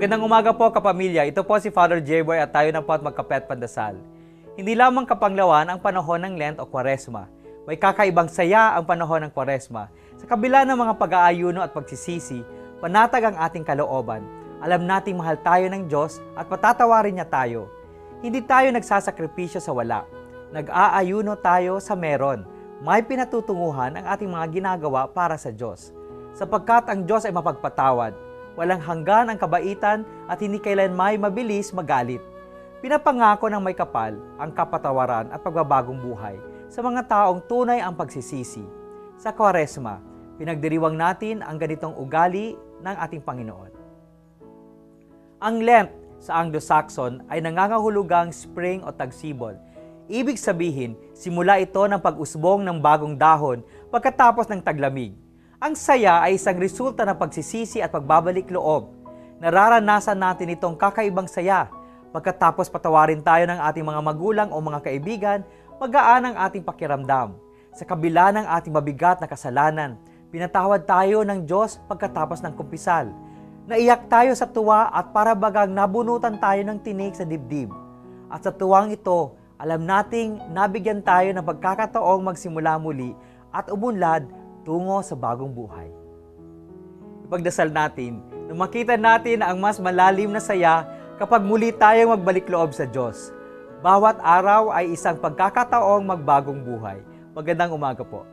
Magandang umaga po kapamilya, ito po si Father J-Boy at tayo na po at magkape at pandasal. Hindi lamang kapanglawan ang panahon ng Lent o Kwaresma. May kakaibang saya ang panahon ng Kwaresma. Sa kabila ng mga pag-aayuno at pagsisisi, panatag ang ating kalooban. Alam nating mahal tayo ng Diyos at patatawarin niya tayo. Hindi tayo nagsasakripisyo sa wala. Nag-aayuno tayo sa meron. May pinatutunguhan ang ating mga ginagawa para sa Diyos. Sapagkat ang Diyos ay mapagpatawad. Walang hanggan ang kabaitan at hindi kailan may mabilis magalit. Pinapangako ng may kapal ang kapatawaran at pagbabagong buhay sa mga taong tunay ang pagsisisi. Sa Kwaresma, pinagdiriwang natin ang ganitong ugali ng ating Panginoon. Ang Lent sa Anglo-Saxon ay nangangahulugang spring o tagsibol. Ibig sabihin, simula ito ng pag-usbong ng bagong dahon pagkatapos ng taglamig. Ang saya ay isang resulta ng pagsisisi at pagbabalik loob. Nararanasan natin itong kakaibang saya. Pagkatapos patawarin tayo ng ating mga magulang o mga kaibigan, magaan ang ating pakiramdam. Sa kabila ng ating mabigat na kasalanan, pinatawad tayo ng Diyos pagkatapos ng kumpisal. Naiyak tayo sa tuwa at para bagang nabunutan tayo ng tinik sa dibdib. At sa tuwang ito, alam nating nabigyan tayo ng pagkakataong magsimula muli at umunlad tungo sa bagong buhay. Ipagdasal natin na makita natin ang mas malalim na saya kapag muli tayong magbalik loob sa Diyos. Bawat araw ay isang pagkakataong magbagong buhay. Magandang umaga po.